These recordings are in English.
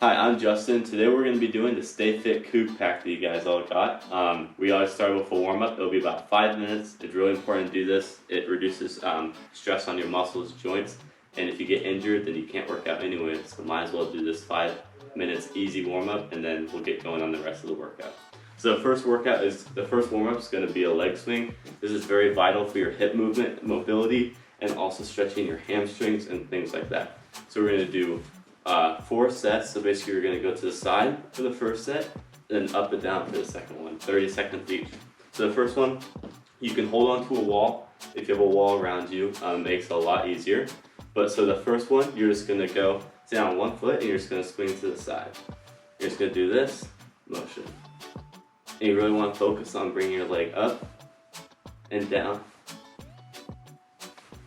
Hi, I'm Justin. Today we're going to be doing the Stay Fit CougPack that you guys all got. We always start with a warm-up. It'll be about 5 minutes. It's really important to do this. It reduces stress on your muscles, joints, and if you get injured, then you can't work out anyway. So might as well do this 5 minutes easy warm-up, and then we'll get going on the rest of the workout. So the first warm-up is going to be a leg swing. This is very vital for your hip movement, mobility, and also stretching your hamstrings and things like that. So we're going to do 4 sets, so basically you're going to go to the side for the first set, then up and down for the second one, 30 seconds each. So the first one, you can hold on to a wall. If you have a wall around you, it makes it a lot easier. But so the first one, you're just going to go sit on one foot and you're just going to swing to the side. You're just going to do this motion. And you really want to focus on bringing your leg up and down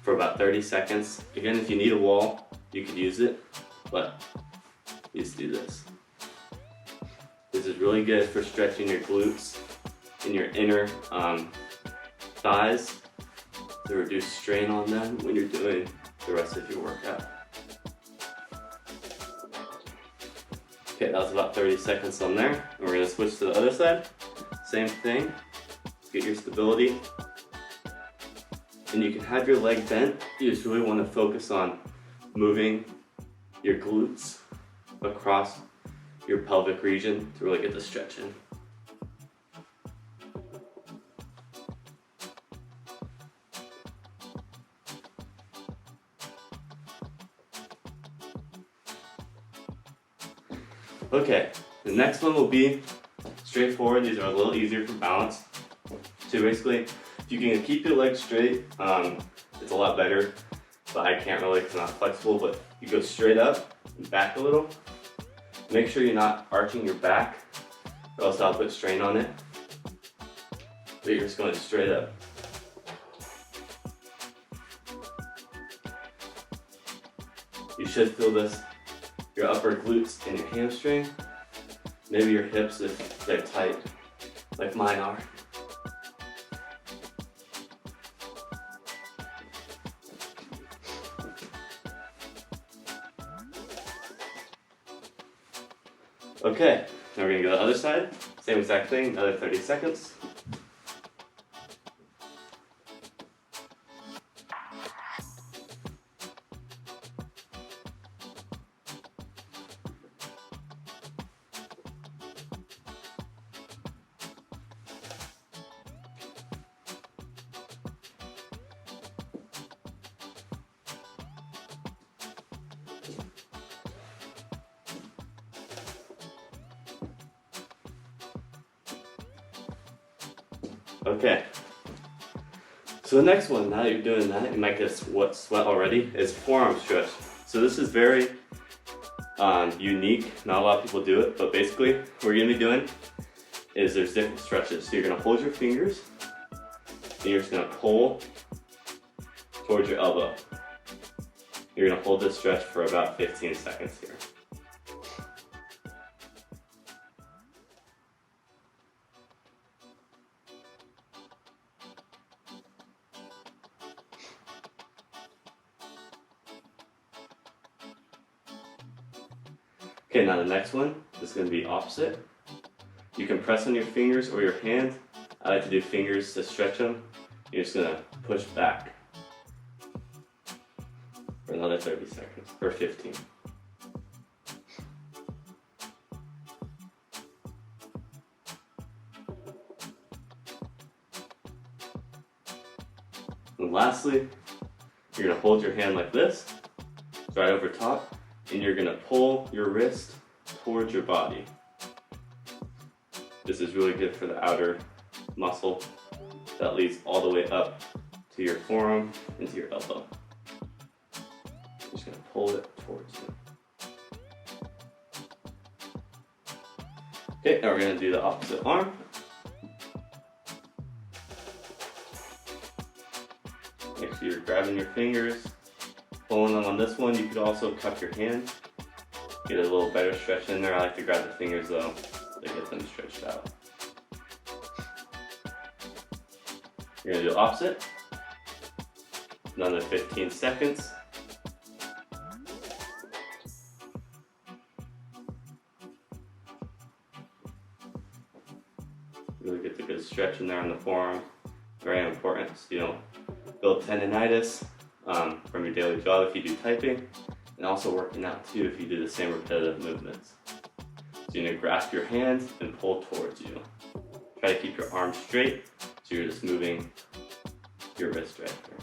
for about 30 seconds. Again, if you need a wall, you could use it. But you just do this. This is really good for stretching your glutes and your inner thighs to reduce strain on them when you're doing the rest of your workout. Okay, that was about 30 seconds on there. And we're going to switch to the other side. Same thing. Get your stability. And you can have your leg bent. You just really want to focus on moving your glutes across your pelvic region to really get the stretch in. Okay, the next one will be straightforward. These are a little easier for balance. So basically, if you can keep your legs straight, it's a lot better. But I can't really because I'm not flexible, but you go straight up and back a little. Make sure you're not arching your back or else I'll put strain on it. But you're just going straight up. You should feel this, your upper glutes and your hamstring. Maybe your hips if they're tight, like mine are. Okay, now we're going to go to the other side. Same exact thing, another 30 seconds. Okay, so the next one, now that you're doing that, you might get sweat already, is forearm stretch. So this is very unique, not a lot of people do it, but basically what you're going to be doing is there's different stretches. So you're going to hold your fingers, and you're just going to pull towards your elbow. You're going to hold this stretch for about 15 seconds here. Okay, now the next one is going to be opposite. You can press on your fingers or your hand. I like to do fingers to stretch them. You're just going to push back for another 30 seconds, or 15. And lastly, you're going to hold your hand like this, right over top, and you're going to pull your wrist towards your body. This is really good for the outer muscle that leads all the way up to your forearm and to your elbow. You're just going to pull it towards you. Okay, now we're going to do the opposite arm. Make sure you're grabbing your fingers, pulling them on this one. You could also cup your hand, get a little better stretch in there. I like to grab the fingers though to get them stretched out. You're going to do the opposite. Another 15 seconds. Really get the good stretch in there on the forearm. Very important so you don't build tendonitis from your daily job if you do typing, and also working out too if you do the same repetitive movements. So you're going to grasp your hands and pull towards you. Try to keep your arms straight so you're just moving your wrist right here.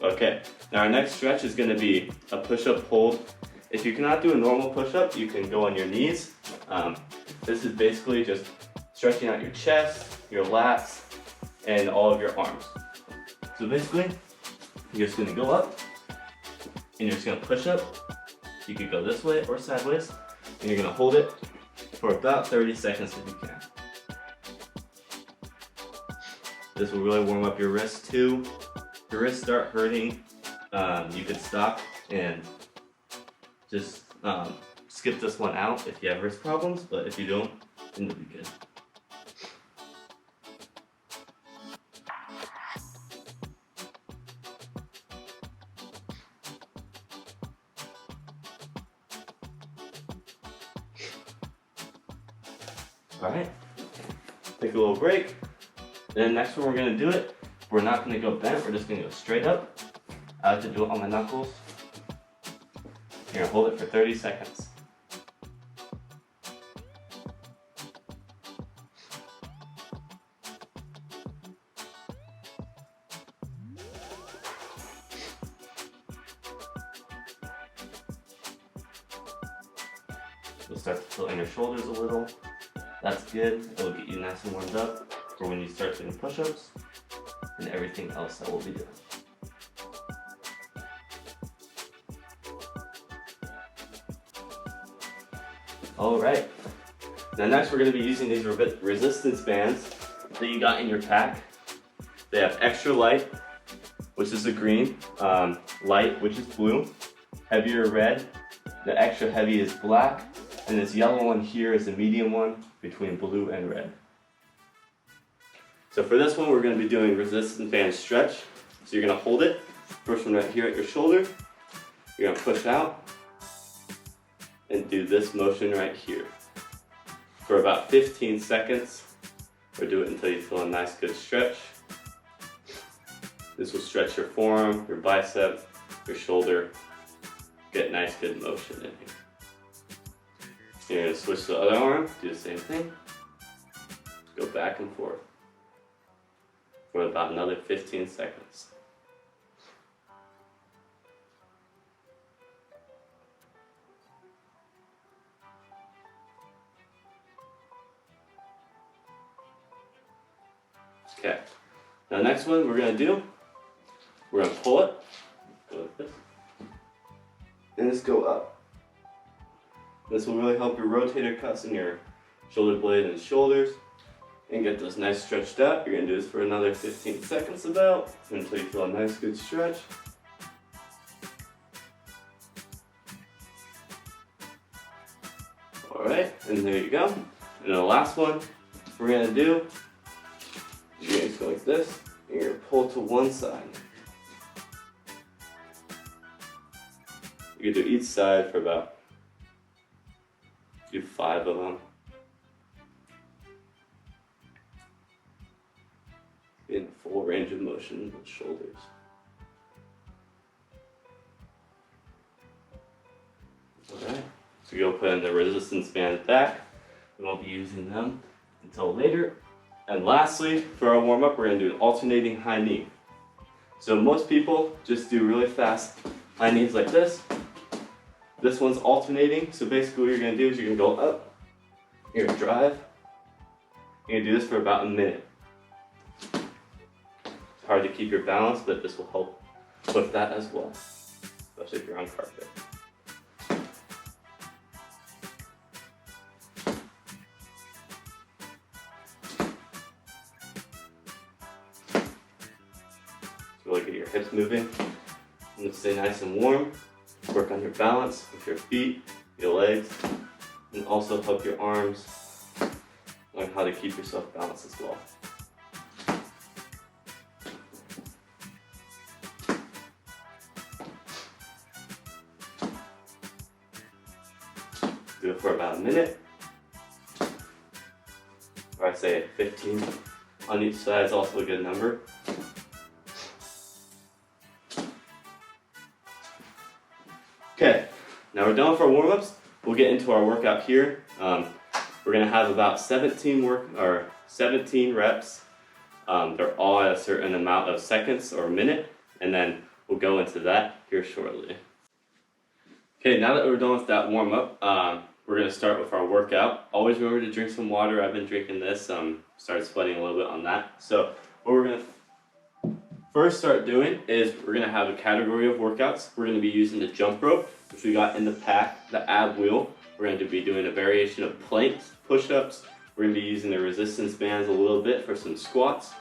Okay, now our next stretch is going to be a push-up hold. If you cannot do a normal push-up, you can go on your knees. This is basically just stretching out your chest, your lats, and all of your arms. So basically, you're just going to go up, and you're just going to push up. You could go this way or sideways, and you're going to hold it for about 30 seconds if you can. This will really warm up your wrists too. If your wrists start hurting, you could stop and just skip this one out if you have wrist problems, but if you don't, then you'll be good. Alright, take a little break. Then next one we're going to do it, we're not going to go bent, we're just going to go straight up. I like to do it on my knuckles. You're going to hold it for 30 seconds. You'll start to fill in your shoulders a little. That's good. It'll get you nice and warmed up for when you start doing push-ups and everything else that we'll be doing. Alright, now next we're going to be using these resistance bands that you got in your pack. They have extra light, which is the green, light, which is blue, heavier red, the extra heavy is black, and this yellow one here is the medium one between blue and red. So for this one we're going to be doing resistance band stretch. So you're going to hold it, first one right here at your shoulder, you're going to push out, and do this motion right here for about 15 seconds, or do it until you feel a nice good stretch. This will stretch your forearm, your bicep, your shoulder, get nice good motion in here. You're going to switch to the other arm, do the same thing, go back and forth for about another 15 seconds. Okay, now the next one we're going to do, we're going to pull it, go like this, and just go up. This will really help your rotator cuffs and your shoulder blade and shoulders, and get those nice stretched out. You're going to do this for another 15 seconds about, until you feel a nice good stretch. Alright, and there you go. And the last one we're going to do, you're going to go like this, and you're going to pull to one side. You can do each side for about, do 5 of them. In full range of motion with shoulders. Alright, so you'll put in the resistance bands back. We won't be using them until later. And lastly, for our warm-up, we're going to do an alternating high knee. So most people just do really fast high knees like this. This one's alternating, so basically what you're going to do is you're going to go up, you're going to drive, you're going to do this for about a minute. It's hard to keep your balance, but this will help with that as well, especially if you're on carpet. Really get your hips moving and stay nice and warm. Work on your balance with your feet, your legs, and also help your arms learn how to keep yourself balanced as well. Do it for about a minute. Or I say 15 on each side is also a good number. Okay, now we're done with our warm-ups. We'll get into our workout here. We're gonna have about 17 reps. They're all at a certain amount of seconds or a minute, and then we'll go into that here shortly. Okay, now that we're done with that warm-up, we're gonna start with our workout. Always remember to drink some water. I've been drinking this, started sweating a little bit on that. So what we're gonna first start doing is we're gonna have a category of workouts. We're gonna be using the jump rope, which we got in the pack, the ab wheel. We're going to be doing a variation of planks, push-ups. We're going to be using the resistance bands a little bit for some squats.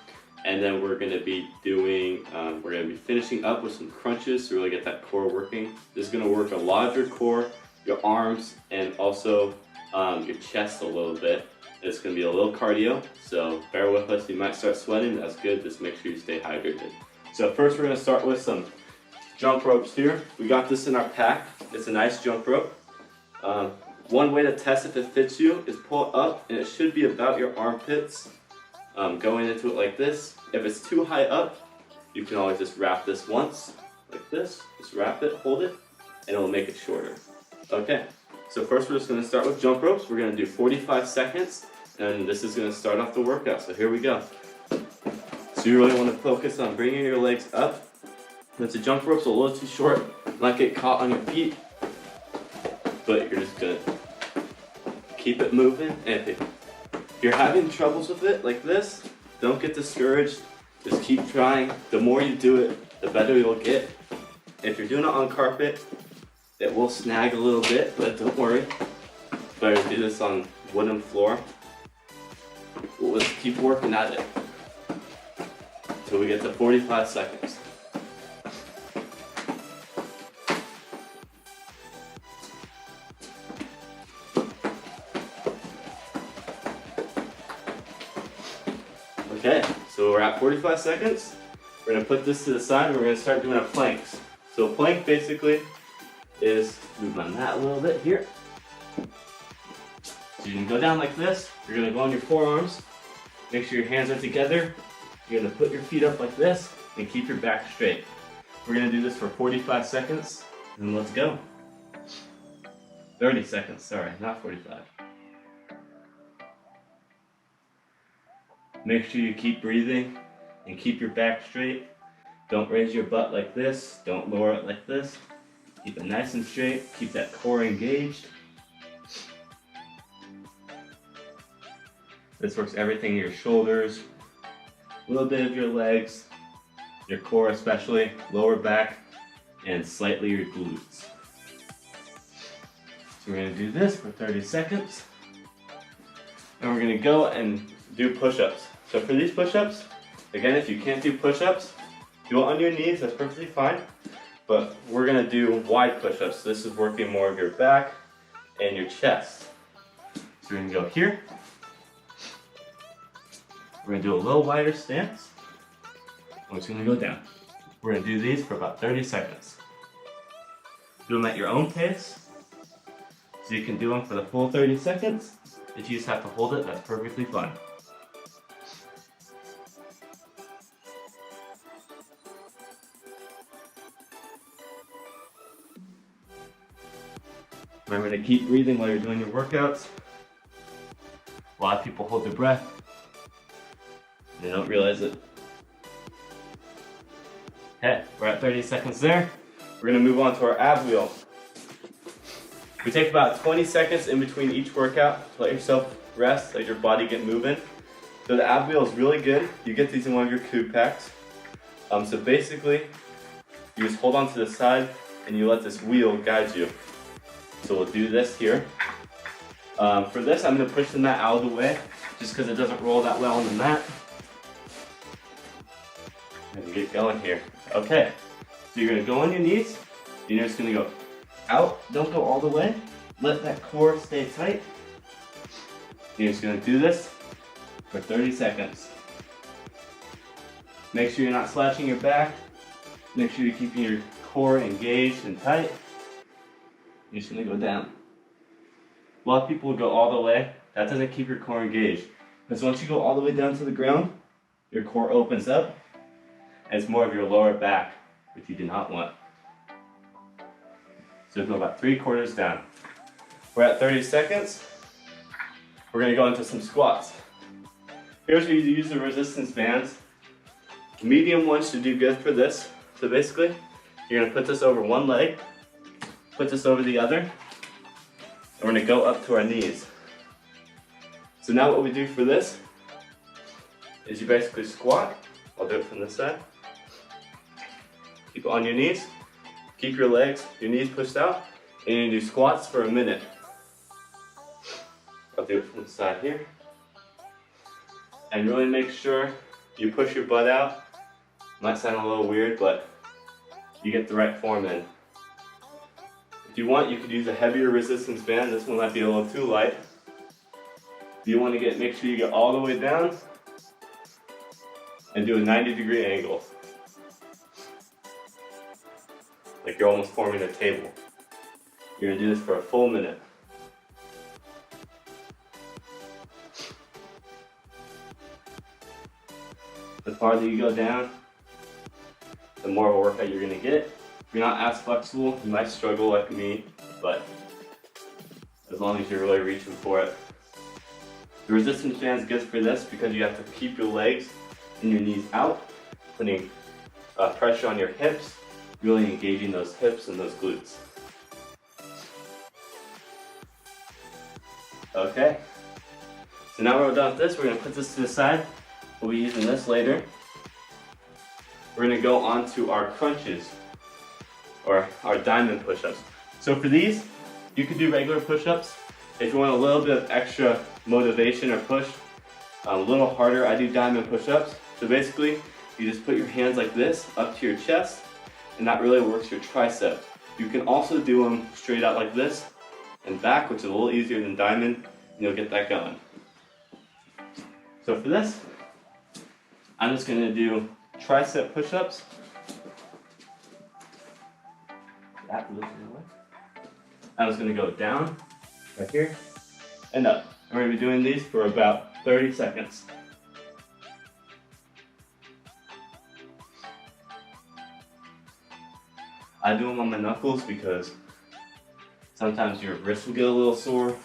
And then we're going to be doing, finishing up with some crunches to really get that core working. This is going to work a lot of your core, your arms, and also your chest a little bit. It's going to be a little cardio, so bear with us. You might start sweating, that's good. Just make sure you stay hydrated. So first we're going to start with some jump ropes here. We got this in our pack. It's a nice jump rope. One way to test if it fits you is pull it up, and it should be about your armpits, going into it like this. If it's too high up, you can always just wrap this once, like this. Just wrap it, hold it, and it'll make it shorter. Okay, so first we're just going to start with jump ropes. We're going to do 45 seconds, and this is going to start off the workout. So here we go. So you really want to focus on bringing your legs up. If the jump rope's a little too short, not get caught on your feet, but you're just gonna keep it moving. And if you're having troubles with it like this, don't get discouraged. Just keep trying. The more you do it, the better you'll get. If you're doing it on carpet, it will snag a little bit, but don't worry. Better do this on wooden floor. Let's keep working at it until we get to 45 seconds. Okay, so we're at 45 seconds. We're gonna put this to the side and we're gonna start doing our planks. So a plank basically is, move my mat a little bit here. So you can go down like this. You're gonna go on your forearms. Make sure your hands are together. You're gonna put your feet up like this and keep your back straight. We're gonna do this for 45 seconds and let's go. 30 seconds, sorry, not 45. Make sure you keep breathing and keep your back straight. Don't raise your butt like this. Don't lower it like this. Keep it nice and straight. Keep that core engaged. This works everything in your shoulders, a little bit of your legs, your core especially, lower back, and slightly your glutes. So we're going to do this for 30 seconds. And we're going to go and do push-ups. So for these push-ups, again, if you can't do push-ups, do it on your knees, that's perfectly fine. But we're gonna do wide push-ups. So this is working more of your back and your chest. So we're gonna go here. We're gonna do a little wider stance. We're just gonna go down. We're gonna do these for about 30 seconds. Do them at your own pace. So you can do them for the full 30 seconds. If you just have to hold it, that's perfectly fine. Remember to keep breathing while you're doing your workouts. A lot of people hold their breath. They don't realize it. Okay, we're at 30 seconds there. We're gonna move on to our ab wheel. We take about 20 seconds in between each workout to let yourself rest, let your body get moving. So the ab wheel is really good. You get these in one of your CougPacks. So basically, you just hold on to the side and you let this wheel guide you. So we'll do this here. For this, I'm gonna push the mat out of the way, just because it doesn't roll that well on the mat. And get going here. Okay, so you're gonna go on your knees, and you're just gonna go out, don't go all the way. Let that core stay tight. You're just gonna do this for 30 seconds. Make sure you're not slashing your back. Make sure you're keeping your core engaged and tight. You're just gonna go down. A lot of people go all the way. That doesn't keep your core engaged. Because once you go all the way down to the ground, your core opens up, and it's more of your lower back, which you do not want. So go about 3/4 down. We're at 30 seconds. We're gonna go into some squats. Here's where you use the resistance bands. Medium ones should do good for this. So basically, you're gonna put this over one leg, put this over the other, and we're gonna go up to our knees. So now what we do for this is you basically squat. I'll do it from this side. Keep it on your knees. Keep your legs, your knees pushed out, and you do squats for a minute. I'll do it from the side here. And really make sure you push your butt out. Might sound a little weird, but you get the right form in. If you want, you could use a heavier resistance band. This one might be a little too light. If you want to make sure you get all the way down and do a 90-degree angle. Like you're almost forming a table. You're gonna do this for a full minute. The farther you go down, the more of a workout you're gonna get. If you're not as flexible, you might struggle like me, but as long as you're really reaching for it. The resistance band is good for this because you have to keep your legs and your knees out, putting pressure on your hips, really engaging those hips and those glutes. Okay, so now we're done with this. We're gonna put this to the side. We'll be using this later. We're gonna go on to our crunches, or our diamond push-ups. So for these, you could do regular push-ups. If you want a little bit of extra motivation or push, a little harder, I do diamond push-ups. So basically, you just put your hands like this up to your chest, and that really works your tricep. You can also do them straight out like this and back, which is a little easier than diamond, and you'll get that going. So for this, I'm just gonna do tricep push-ups. I'm just gonna go down, right here, and up. And we're gonna be doing these for about 30 seconds. I do them on my knuckles because sometimes your wrist will get a little sore.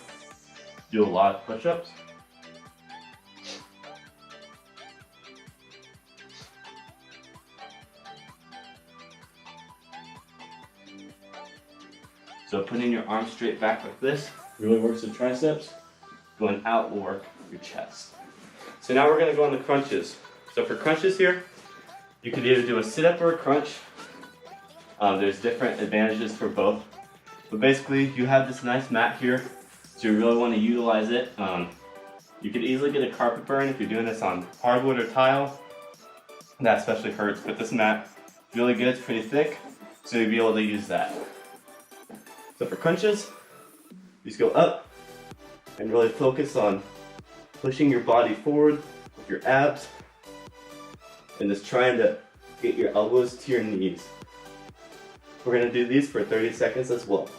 Do a lot of push-ups. So putting your arms straight back like this really works the triceps. Going out will work your chest. So now we're gonna go on the crunches. So for crunches here, you could either do a sit-up or a crunch. There's different advantages for both. But basically, you have this nice mat here, so you really want to utilize it. You could easily get a carpet burn if you're doing this on hardwood or tile. That especially hurts, but this mat is really good, it's pretty thick, so you'll be able to use that. So for crunches, you just go up and really focus on pushing your body forward with your abs and just trying to get your elbows to your knees. We're going to do these for 30 seconds as well.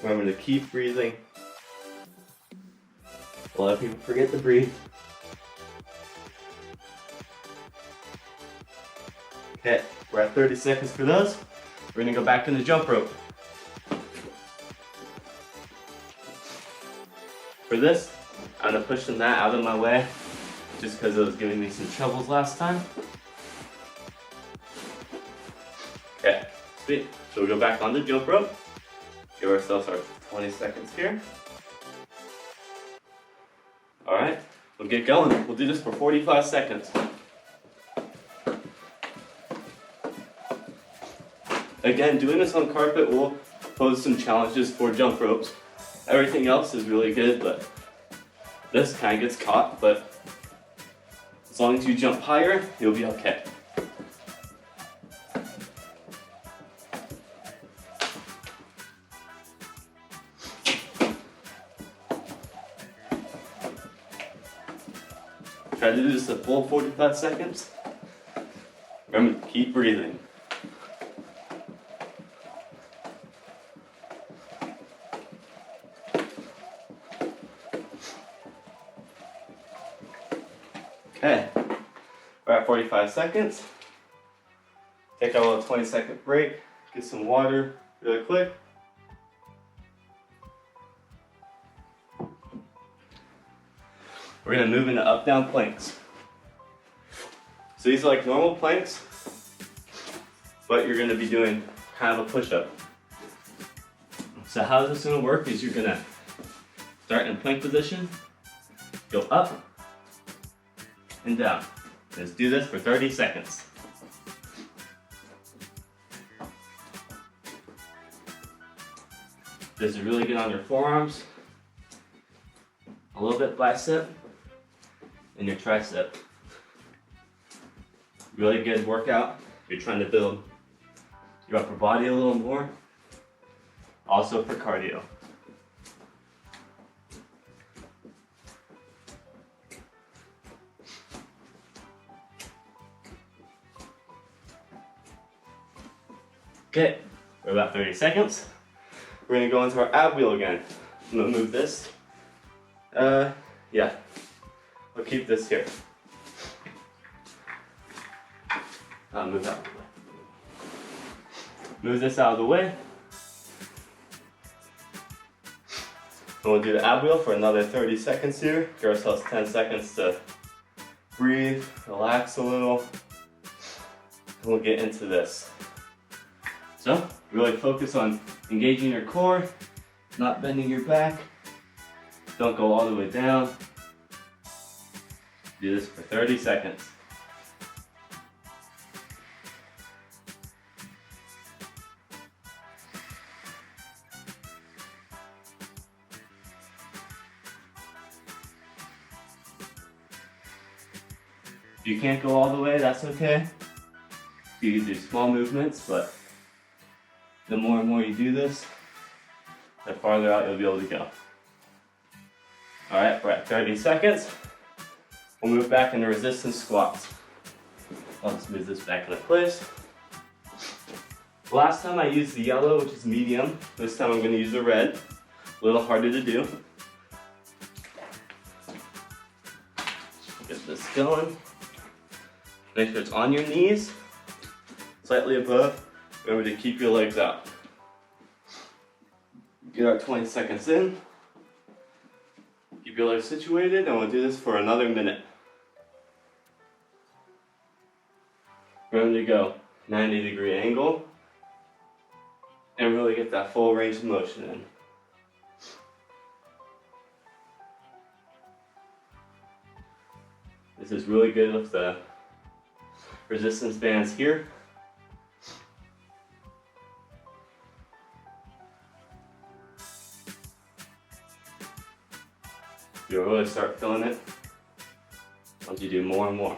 Remember to keep breathing. A lot of people forget to breathe. Okay, we're at 30 seconds for those. We're gonna go back in the jump rope. For this, I'm gonna push the mat out of my way just because it was giving me some troubles last time. Okay, sweet. So we'll go back on the jump rope. Give ourselves our 20 seconds here. All right, we'll get going. We'll do this for 45 seconds. Again, doing this on carpet will pose some challenges for jump ropes. Everything else is really good, but this kind of gets caught, but as long as you jump higher, you'll be okay. Try to do this a full 45 seconds. Remember, keep breathing. Okay, we're at 45 seconds. Take a little 20-second break, get some water really quick. We're gonna move into up-down planks. So these are like normal planks, but you're gonna be doing kind of a push-up. So how this is gonna work is you're gonna start in plank position, go up and down. Let's do this for 30 seconds. This is really good on your forearms, a little bit bicep, and your tricep. Really good workout. You're trying to build your upper body a little more. Also for cardio. Okay, for about 30 seconds. We're gonna go into our ab wheel again. I'm gonna move this. Yeah, I'll keep this here. I'll move that out of the way. Move this out of the way. And we'll do the ab wheel for another 30 seconds here. Give ourselves 10 seconds to breathe, relax a little, and we'll get into this. So, really focus on engaging your core, not bending your back. Don't go all the way down. Do this for 30 seconds. If you can't go all the way, that's okay. You can do small movements, but the more and more you do this, the farther out you'll be able to go. All right, we're at 30 seconds. We'll move back into resistance squats. I'll just move this back into place. Last time I used the yellow, which is medium. This time I'm gonna use the red. A little harder to do. Get this going. Make sure it's on your knees, slightly above. Remember to keep your legs out. Get our 20 seconds in. Keep your legs situated, and we'll do this for another minute. Remember to go 90-degree angle, and really get that full range of motion in. This is really good with the resistance bands here. You'll really start feeling it once you do more and more.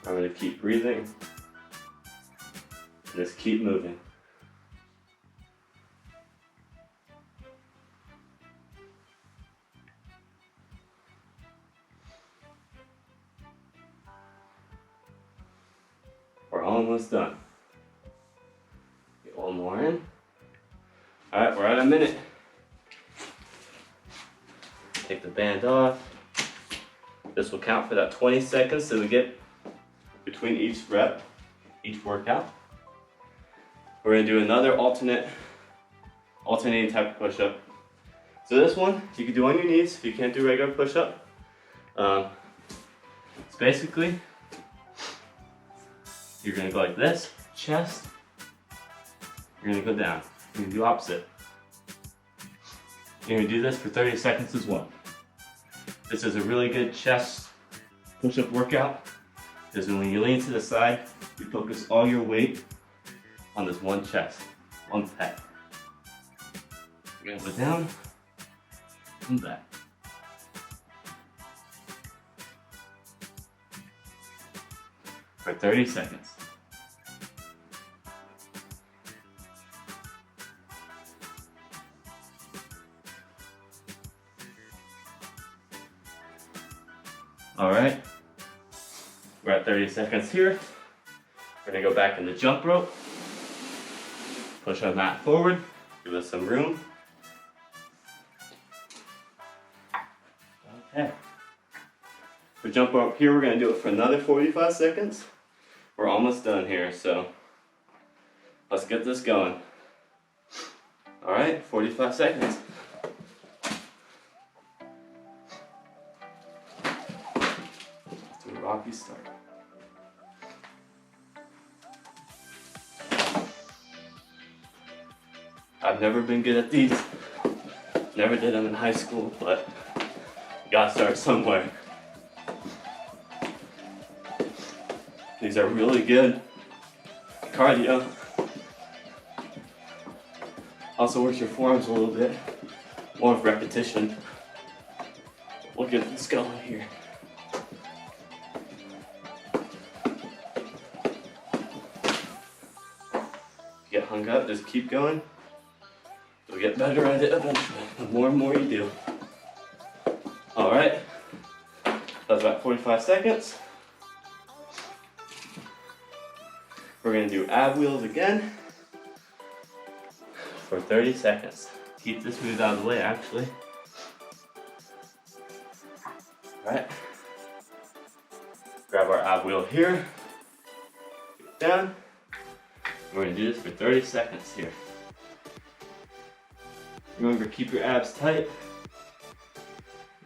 I'm going to keep breathing and just keep moving. We're almost done. Get one more in. All right, we're at a minute. Take the band off. This will count for that 20 seconds so we get between each rep, each workout. We're gonna do another alternating type of push-up. So this one, you can do on your knees if you can't do regular push-up. It's basically, you're gonna go like this, chest, you're gonna go down. You're gonna do opposite. You're gonna do this for 30 seconds as well. This is a really good chest push-up workout, because when you lean to the side, you focus all your weight on this one chest, one pec. You're gonna go down and back. For 30 seconds. All right, we're at 30 seconds here. We're gonna go back in the jump rope. Push our mat forward, give us some room. Okay. For jump rope here, we're gonna do it for another 45 seconds. We're almost done here, so let's get this going. All right, 45 seconds. To a rocky start. I've never been good at these. Never did them in high school, but you gotta start somewhere. These are really good cardio. Also works your forearms a little bit. More of repetition. We'll get this going here. Get hung up, just keep going. You'll get better at it eventually, the more and more you do. All right, that's about 45 seconds. We're gonna do ab wheels again for 30 seconds. Keep this move out of the way, actually. All right, grab our ab wheel here, get down. We're gonna do this for 30 seconds here. Remember, keep your abs tight,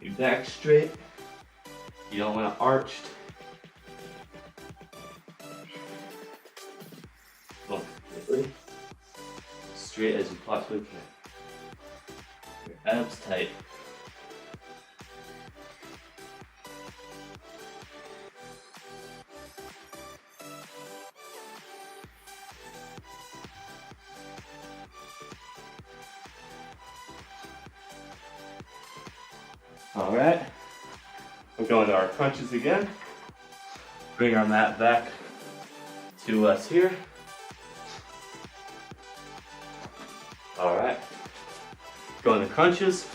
your back straight. You don't want to arched. Look, completely straight as you possibly can. Your abs tight. All right, we're going to our crunches again. Bring our mat back to us here. All right, going to crunches.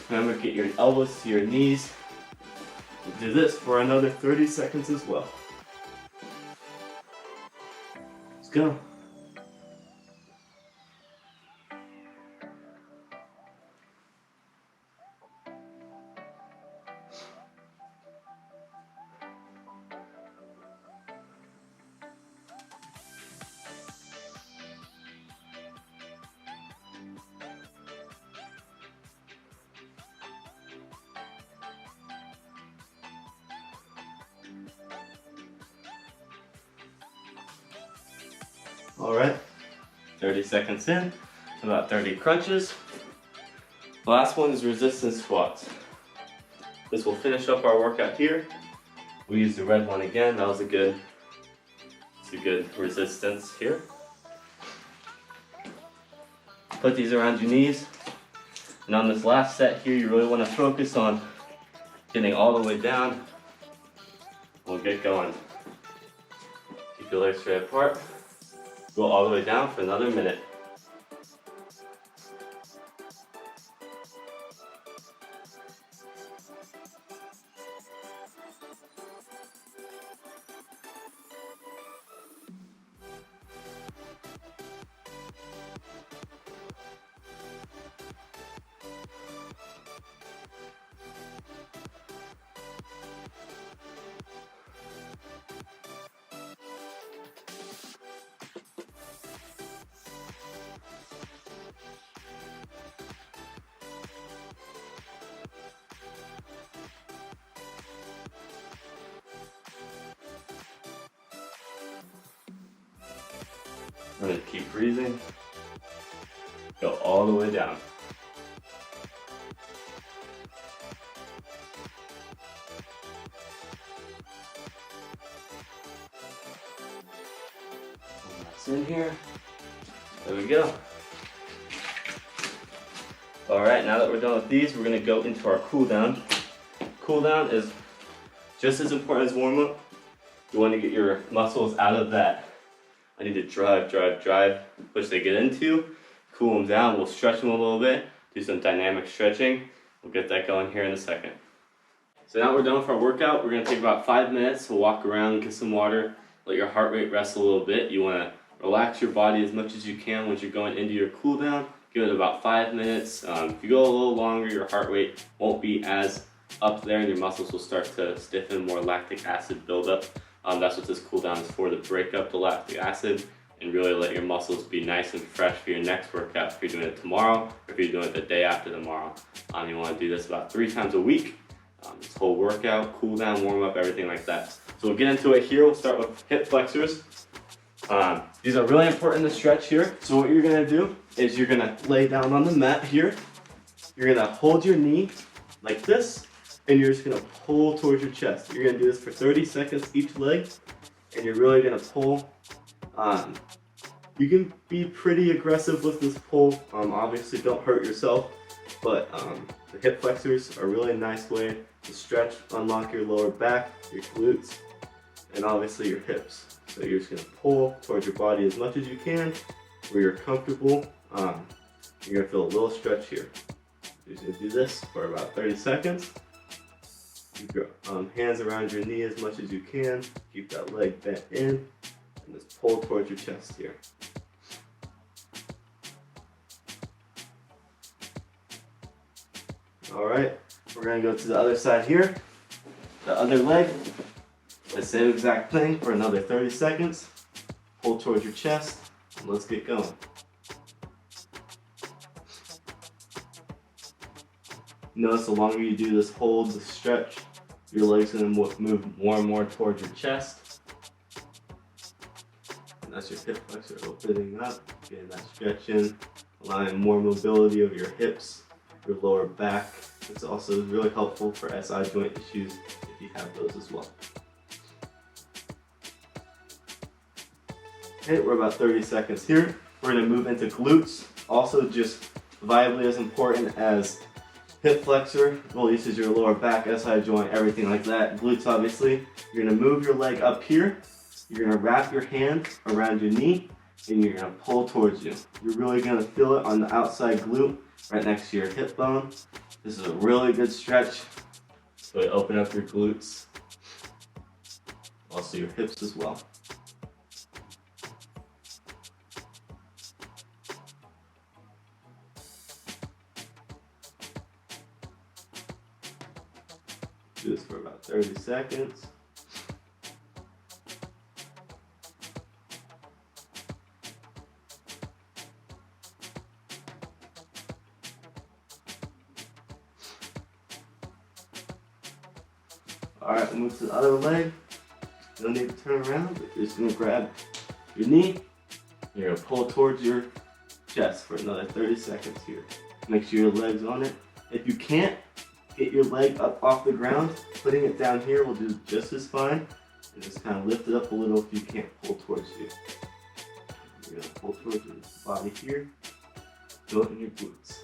Remember, get your elbows to your knees. We'll do this for another 30 seconds as well. Let's go. All right, 30 seconds in, about 30 crunches. The last one is resistance squats. This will finish up our workout here. We used the red one again. That was a good resistance here. Put these around your knees. And on this last set here, you really want to focus on getting all the way down. We'll get going. Keep your legs straight apart. Go all the way down for another minute. I'm going to keep breathing. Go all the way down. That's in here. There we go. All right, now that we're done with these, we're going to go into our cool down. Cool down is just as important as warm up. You want to get your muscles out of that I need to drive, which they get into, cool them down. We'll stretch them a little bit, do some dynamic stretching. We'll get that going here in a second. So now we're done with our workout. We're gonna take about 5 minutes to walk around, get some water, let your heart rate rest a little bit. You wanna relax your body as much as you can once you're going into your cool down. Give it about 5 minutes. If you go a little longer, your heart rate won't be as up there and your muscles will start to stiffen, more lactic acid buildup. That's what this cool down is for, to break up the lactic acid and really let your muscles be nice and fresh for your next workout. If you're doing it tomorrow, or if you're doing it the day after tomorrow. You wanna do this about 3 times a week. This whole workout, cool down, warm up, everything like that. So we'll get into it here. We'll start with hip flexors. These are really important to stretch here. So what you're gonna do is you're gonna lay down on the mat here. You're gonna hold your knee like this, and you're just gonna pull towards your chest. You're gonna do this for 30 seconds each leg, and you're really gonna pull. You can be pretty aggressive with this pull. Obviously don't hurt yourself, but the hip flexors are a really nice way to stretch, unlock your lower back, your glutes, and obviously your hips. So you're just gonna pull towards your body as much as you can, where you're comfortable. You're gonna feel a little stretch here. You're just gonna do this for about 30 seconds. Keep your hands around your knee as much as you can. Keep that leg bent in, and just pull towards your chest here. All right, we're gonna go to the other side here. The other leg, the same exact thing for another 30 seconds. Pull towards your chest, and let's get going. Notice the longer you do this hold, this stretch, your leg's gonna move more and more towards your chest. And that's your hip flexor opening up, getting that stretch in, allowing more mobility of your hips, your lower back. It's also really helpful for SI joint issues if you have those as well. Okay, we're about 30 seconds here. We're gonna move into glutes. Also just viably as important as hip flexor, releases your lower back, SI joint, everything like that. Glutes obviously. You're gonna move your leg up here. You're gonna wrap your hand around your knee and you're gonna pull towards you. You're really gonna feel it on the outside glute right next to your hip bone. This is a really good stretch. So you open up your glutes, also your hips as well. Do this for about 30 seconds. All right, we'll move to the other leg. You don't need to turn around, but you're just gonna grab your knee. You're gonna pull towards your chest for another 30 seconds here. Make sure your leg's on it. If you can't get your leg up off the ground, putting it down here will do just as fine. And just kind of lift it up a little if you can't pull towards you. You're gonna pull towards your body here. Feel it in your glutes.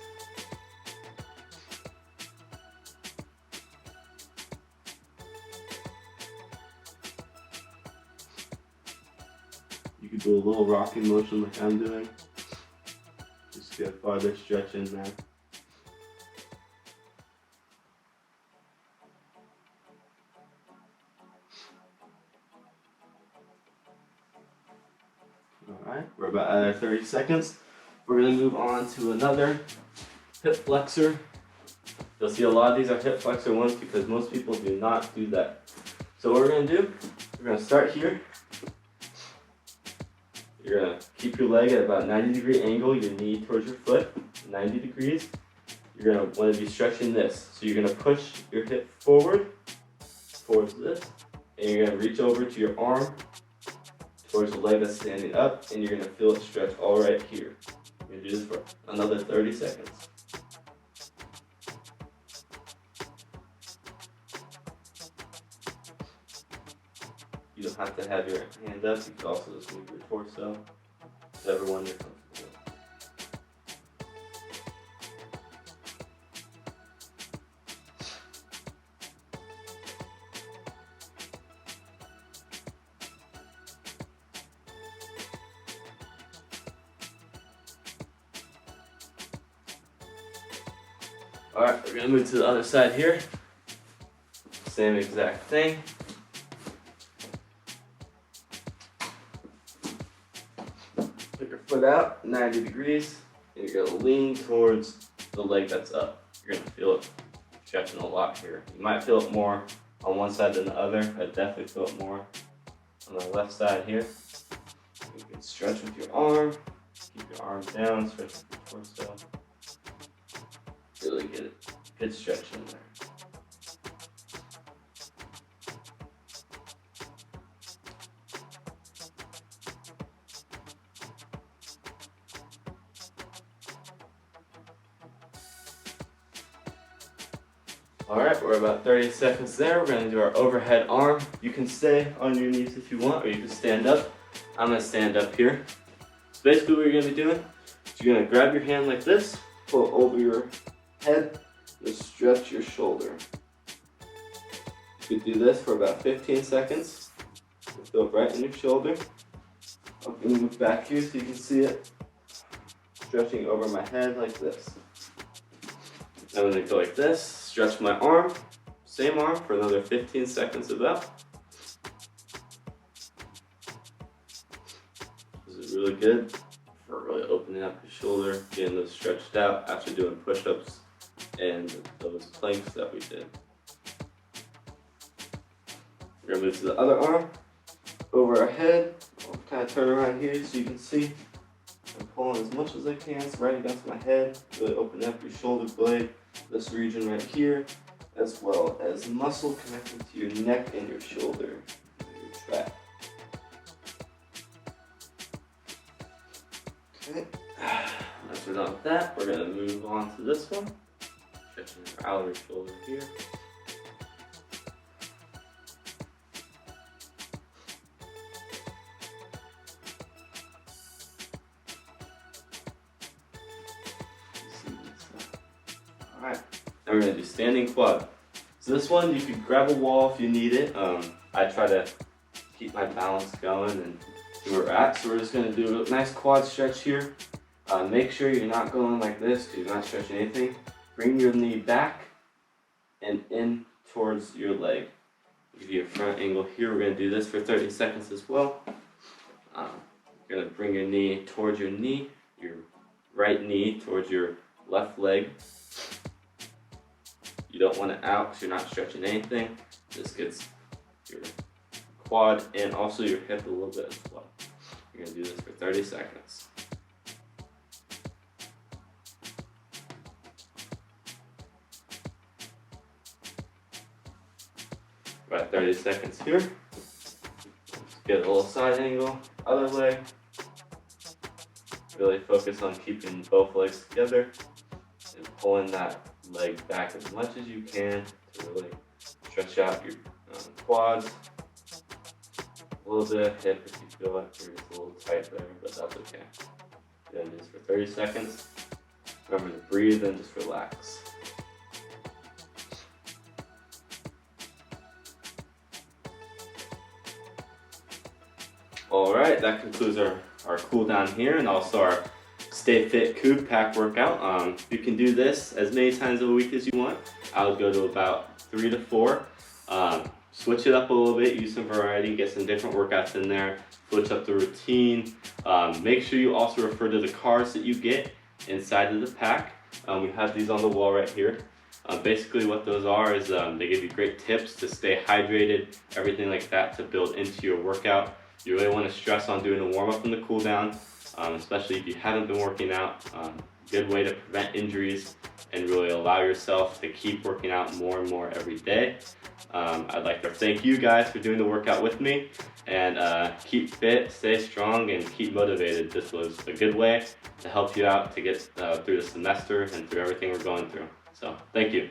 You can do a little rocking motion like I'm doing. Just get a farther stretch in there. Alright, we're about at 30 seconds. We're going to move on to another hip flexor. You'll see a lot of these are hip flexor ones because most people do not do that. So what we're going to do, we're going to start here. You're going to keep your leg at about 90-degree angle, your knee towards your foot, 90 degrees. You're going to want to be stretching this. So you're going to push your hip forward towards this, and you're going to reach over to your arm towards the leg that's standing up, and you're going to feel it stretch all right here. You're going to do this for another 30 seconds. You don't have to have your hand up, you can also just move your torso, whichever one you're comfortable with. Alright, we're going to move to the other side here. Same exact thing. Put your foot out 90 degrees, and you're gonna lean towards the leg that's up. You're gonna feel it stretching a lot here. You might feel it more on one side than the other. I definitely feel it more on the left side here. You can stretch with your arm, keep your arm down, stretch with your torso. Really get it. Good stretch in there. Alright, we're about 30 seconds there. We're going to do our overhead arm. You can stay on your knees if you want, or you can stand up. I'm going to stand up here. So basically what you're going to be doing is you're going to grab your hand like this, pull over your head, just stretch your shoulder. You can do this for about 15 seconds. Feel right in your shoulder. I'm going to move back here so you can see it. Stretching over my head like this. I'm going to go like this, stretch my arm, same arm for another 15 seconds about. This is really good for really opening up your shoulder, getting those stretched out after doing push-ups and those planks that we did. We're going to move to the other arm, over our head. I'll kind of turn around here so you can see. I'm pulling as much as I can, it's right against my head, really open up your shoulder blade. This region right here, as well as muscle connected to your neck and your shoulder, your trap. Okay, once we're done with that, we're going to move on to this one. Stretching your outer shoulder here. Alright, now we're going to do standing quad. So this one, you can grab a wall if you need it. I try to keep my balance going and see where we're at. So we're just going to do a nice quad stretch here. Make sure you're not going like this because you're not stretching anything. Bring your knee back and in towards your leg. Give you a front angle here. We're going to do this for 30 seconds as well. You're going to bring your knee towards your knee, your right knee towards your left leg. You don't want it out because you're not stretching anything. This gets your quad and also your hip a little bit as well. You're going to do this for 30 seconds. About 30 seconds here. Get a little side angle, other leg. Really focus on keeping both legs together and pulling that leg back as much as you can to really stretch out your quads. A little bit of hip if you feel like you're just a little tight there, but that's okay. Doing this for 30 seconds. Remember to breathe and just relax. Alright, that concludes our cool down here and also our Stay Fit CougPack workout. You can do this as many times a week as you want. I would go to about 3 to 4. Switch it up a little bit, use some variety, get some different workouts in there, switch up the routine. Make sure you also refer to the cards that you get inside of the pack. We have these on the wall right here. Basically what those are is they give you great tips to stay hydrated, everything like that to build into your workout. You really want to stress on doing the warm-up and the cool-down, especially if you haven't been working out. Good way to prevent injuries and really allow yourself to keep working out more and more every day. I'd like to thank you guys for doing the workout with me, and keep fit, stay strong, and keep motivated. This was a good way to help you out to get through the semester and through everything we're going through. So, thank you.